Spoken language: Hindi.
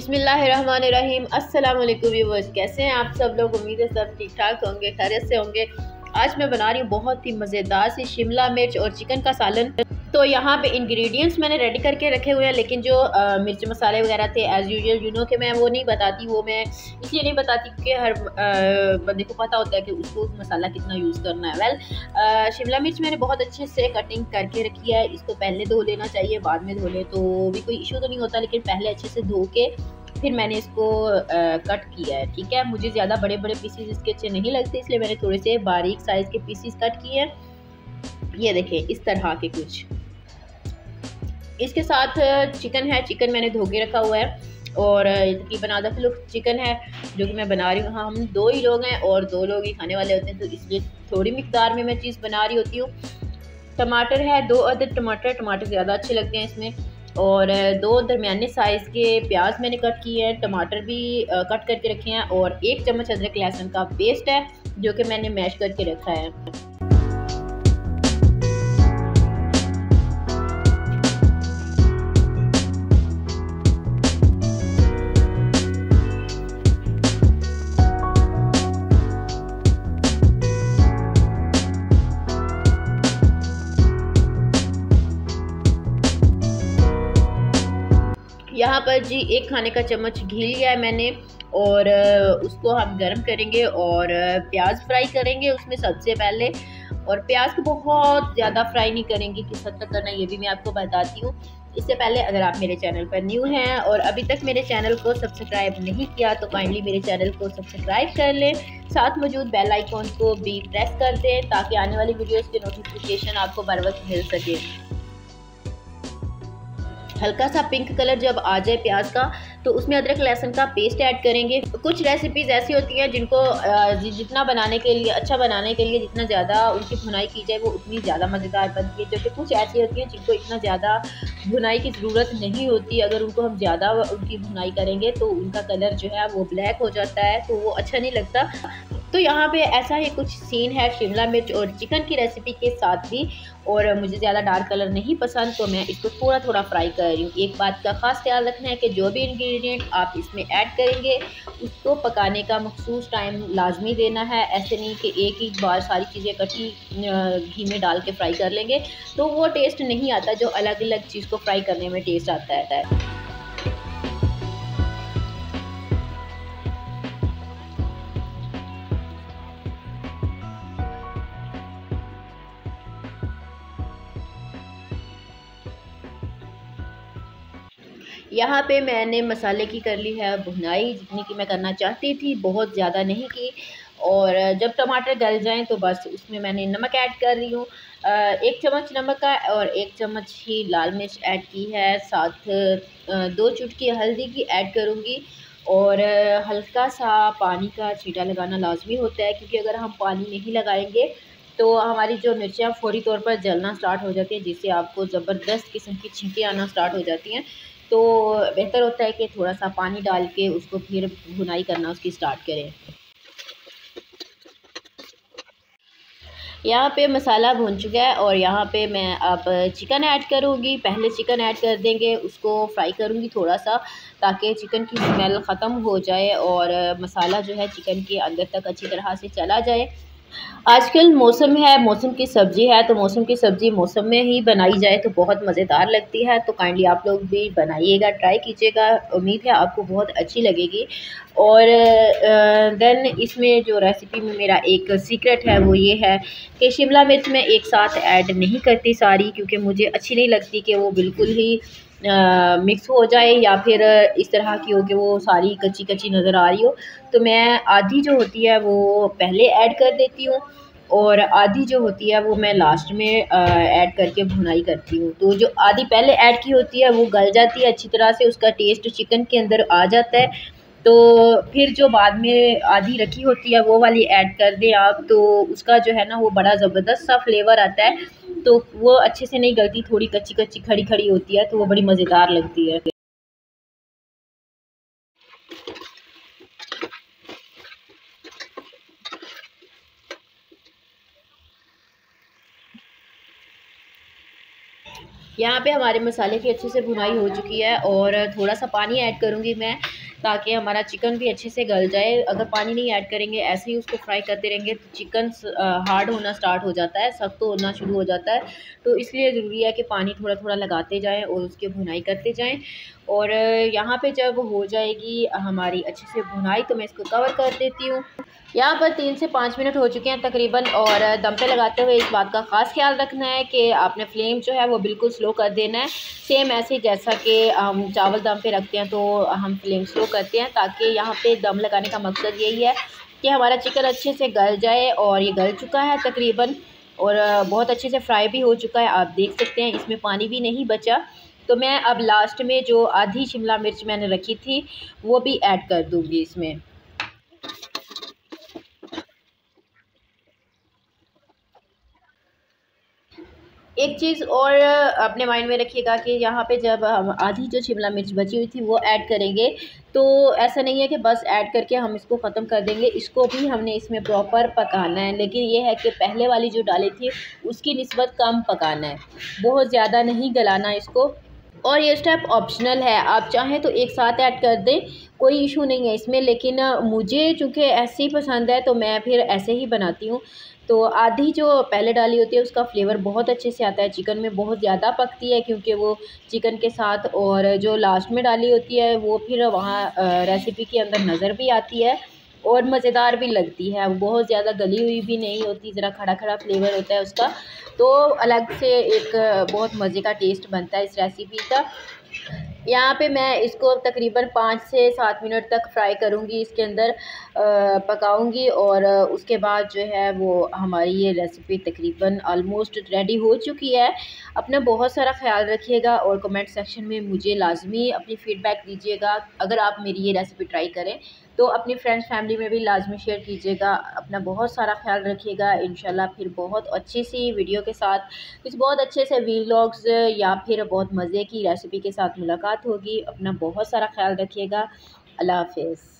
बिस्मिल्लाहिर्रहमानिर्रहीम। अस्सलाम वालेकुम व्यूअर्स, कैसे हैं आप सब लोग। उम्मीद है सब ठीक ठाक होंगे, खैरियत से होंगे। आज मैं बना रही हूँ बहुत ही मज़ेदार सी शिमला मिर्च और चिकन का सालन। तो यहाँ पे इंग्रेडिएंट्स मैंने रेडी करके रखे हुए हैं, लेकिन जो मिर्च मसाले वगैरह थे एज़ यूजुअल यू नो कि मैं वो नहीं बताती। वो मैं इसलिए नहीं बताती क्योंकि हर बंदे को पता होता है कि उसको मसाला कितना यूज़ करना है। शिमला मिर्च मैंने बहुत अच्छे से कटिंग करके रखी है। इसको पहले धो लेना चाहिए, बाद में धो ले तो भी कोई इशू तो नहीं होता, लेकिन पहले अच्छे से धो के फिर मैंने इसको कट किया है। ठीक है, मुझे ज़्यादा बड़े बड़े पीसीज इसके अच्छे नहीं लगते, इसलिए मैंने थोड़े से बारीक साइज़ के पीसीज कट किए हैं। ये देखें, इस तरह के कुछ। इसके साथ चिकन है, चिकन मैंने धो के रखा हुआ है और तकरीबन आधा किलो चिकन है जो कि मैं बना रही हूँ। हम 2 ही लोग हैं और 2 लोग ही खाने वाले होते हैं, तो इसलिए थोड़ी मिकदार में मैं चीज़ बना रही होती हूँ। टमाटर है 2 अदद टमाटर ज़्यादा अच्छे लगते हैं इसमें, और 2 दरमियाने साइज़ के प्याज मैंने कट किए हैं। टमाटर भी कट करके रखे हैं और 1 चम्मच अदरक लहसुन का पेस्ट है जो कि मैंने मैश करके रखा है। यहाँ पर जी 1 खाने का चम्मच घी लिया है मैंने और उसको हम गरम करेंगे और प्याज फ्राई करेंगे उसमें सबसे पहले। और प्याज को बहुत ज़्यादा फ्राई नहीं करेंगे, किस हद तक करना है ये भी मैं आपको बताती हूँ। इससे पहले अगर आप मेरे चैनल पर न्यू हैं और अभी तक मेरे चैनल को सब्सक्राइब नहीं किया तो काइंडली मेरे चैनल को सब्सक्राइब कर लें, साथ मौजूद बेल आइकॉन को भी प्रेस कर दें ताकि आने वाली वीडियोज़ के नोटिफिकेशन आपको बर वक्त मिल सके। हल्का सा पिंक कलर जब आ जाए प्याज का तो उसमें अदरक लहसुन का पेस्ट ऐड करेंगे। कुछ रेसिपीज़ ऐसी होती हैं जिनको जितना बनाने के लिए अच्छा बनाने के लिए जितना ज़्यादा उनकी भुनाई की जाए वो उतनी ज़्यादा मज़ेदार बनती है, जबकि कुछ ऐसी होती हैं जिनको इतना ज़्यादा भुनाई की ज़रूरत नहीं होती। अगर उनको हम ज़्यादा उनकी भुनाई करेंगे तो उनका कलर जो है वो ब्लैक हो जाता है, तो वो अच्छा नहीं लगता। तो यहाँ पे ऐसा ही कुछ सीन है शिमला मिर्च और चिकन की रेसिपी के साथ भी, और मुझे ज़्यादा डार्क कलर नहीं पसंद तो मैं इसको थोड़ा थोड़ा फ्राई कर रही हूँ। एक बात का ख़ास ख्याल रखना है कि जो भी इंग्रेडिएंट आप इसमें ऐड करेंगे उसको पकाने का मखसूस टाइम लाजमी देना है। ऐसे नहीं कि एक ही बार सारी चीज़ें इकट्ठी घी में डाल के फ्राई कर लेंगे तो वो टेस्ट नहीं आता जो अलग अलग चीज़ को फ्राई करने में टेस्ट आता है। यहाँ पे मैंने मसाले की कर ली है भुनाई, जितनी की मैं करना चाहती थी, बहुत ज़्यादा नहीं की। और जब टमाटर गल जाएं तो बस उसमें मैंने नमक ऐड कर रही हूँ। 1 चम्मच नमक का और 1 चम्मच ही लाल मिर्च ऐड की है, साथ 2 चुटकी हल्दी की ऐड करूँगी। और हल्का सा पानी का छींटा लगाना लाजमी होता है, क्योंकि अगर हम पानी नहीं लगाएंगे तो हमारी जो मिर्चियाँ फौरी तौर पर जलना स्टार्ट हो जाती हैं, जिससे आपको ज़बरदस्त किस्म की छींटे आना स्टार्ट हो जाती हैं। तो बेहतर होता है कि थोड़ा सा पानी डाल के उसको फिर भुनाई करना उसकी स्टार्ट करें। यहाँ पे मसाला भुन चुका है और यहाँ पे मैं अब चिकन ऐड करूँगी। पहले चिकन ऐड कर देंगे, उसको फ्राई करूँगी थोड़ा सा ताकि चिकन की स्मेल ख़त्म हो जाए और मसाला जो है चिकन के अंदर तक अच्छी तरह से चला जाए। आजकल मौसम है, मौसम की सब्ज़ी है, तो मौसम की सब्ज़ी मौसम में ही बनाई जाए तो बहुत मज़ेदार लगती है। तो काइंडली आप लोग भी बनाइएगा, ट्राई कीजिएगा, उम्मीद है आपको बहुत अच्छी लगेगी। और देन इसमें जो रेसिपी में मेरा एक सीक्रेट है वो ये है कि शिमला मिर्च मैं एक साथ ऐड नहीं करती सारी, क्योंकि मुझे अच्छी नहीं लगती कि वो बिल्कुल ही मिक्स हो जाए या फिर इस तरह की हो कि वो सारी कच्ची कच्ची नज़र आ रही हो। तो मैं आधी जो होती है वो पहले ऐड कर देती हूँ और आधी जो होती है वो मैं लास्ट में ऐड करके भुनाई करती हूँ। तो जो आधी पहले ऐड की होती है वो गल जाती है अच्छी तरह से, उसका टेस्ट चिकन के अंदर आ जाता है। तो फिर जो बाद में आधी रखी होती है वो वाली ऐड कर दें आप, तो उसका जो है ना वो बड़ा ज़बरदस्त सा फ्लेवर आता है। तो वो अच्छे से नहीं गलती, थोड़ी कच्ची कच्ची खड़ी खड़ी होती है, तो वो बड़ी मज़ेदार लगती है। यहाँ पे हमारे मसाले की अच्छे से भुनाई हो चुकी है और थोड़ा सा पानी ऐड करूँगी मैं ताकि हमारा चिकन भी अच्छे से गल जाए। अगर पानी नहीं ऐड करेंगे, ऐसे ही उसको फ्राई करते रहेंगे तो चिकन हार्ड होना स्टार्ट हो जाता है, सख्त होना शुरू हो जाता है। तो इसलिए ज़रूरी है कि पानी थोड़ा थोड़ा लगाते जाएँ और उसकी भुनाई करते जाएँ। और यहाँ पे जब हो जाएगी हमारी अच्छे से भुनाई तो मैं इसको कवर कर देती हूँ। यहाँ पर 3 से 5 मिनट हो चुके हैं तकरीबन, और दम पे लगाते हुए इस बात का ख़ास ख्याल रखना है कि आपने फ्लेम जो है वो बिल्कुल स्लो कर देना है। सेम ऐसे जैसा कि हम चावल दम पे रखते हैं तो हम फ्लेम स्लो करते हैं, ताकि यहाँ पे दम लगाने का मकसद यही है कि हमारा चिकन अच्छे से गल जाए। और ये गल चुका है तकरीबन, और बहुत अच्छे से फ्राई भी हो चुका है। आप देख सकते हैं इसमें पानी भी नहीं बचा। तो मैं अब लास्ट में जो आधी शिमला मिर्च मैंने रखी थी वो भी ऐड कर दूँगी इसमें। एक चीज़ और अपने माइंड में रखिएगा कि यहाँ पे जब हम आधी जो शिमला मिर्च बची हुई थी वो ऐड करेंगे, तो ऐसा नहीं है कि बस ऐड करके हम इसको ख़त्म कर देंगे, इसको भी हमने इसमें प्रॉपर पकाना है। लेकिन ये है कि पहले वाली जो डाली थी उसकी निस्बत कम पकाना है, बहुत ज़्यादा नहीं गलाना इसको। और ये स्टेप ऑप्शनल है, आप चाहें तो एक साथ ऐड कर दें, कोई इशू नहीं है इसमें। लेकिन मुझे चूँकि ऐसे ही पसंद है तो मैं फिर ऐसे ही बनाती हूँ। तो आधी जो पहले डाली होती है उसका फ्लेवर बहुत अच्छे से आता है, चिकन में बहुत ज़्यादा पकती है क्योंकि वो चिकन के साथ। और जो लास्ट में डाली होती है वो फिर वहाँ रेसिपी के अंदर नज़र भी आती है और मज़ेदार भी लगती है। वो बहुत ज़्यादा गली हुई भी नहीं होती, ज़रा खड़ा खड़ा फ्लेवर होता है उसका, तो अलग से एक बहुत मज़े का टेस्ट बनता है इस रेसिपी का। यहाँ पे मैं इसको तकरीबन 5 से 7 मिनट तक फ्राई करूँगी, इसके अंदर पकाऊँगी। और उसके बाद जो है वो हमारी ये रेसिपी तकरीबन ऑलमोस्ट रेडी हो चुकी है। अपना बहुत सारा ख्याल रखिएगा और कमेंट सेक्शन में मुझे लाजमी अपनी फ़ीडबैक दीजिएगा। अगर आप मेरी ये रेसिपी ट्राई करें तो अपनी फ्रेंड्स फैमिली में भी लाजमी शेयर कीजिएगा। अपना बहुत सारा ख्याल रखिएगा। इंशाल्लाह फिर बहुत अच्छी सी वीडियो के साथ, कुछ बहुत अच्छे से वीलॉग्स या फिर बहुत मज़े की रेसिपी के साथ मुलाकात होगी। अपना बहुत सारा ख्याल रखिएगा। अल्लाह हाफ़िज़।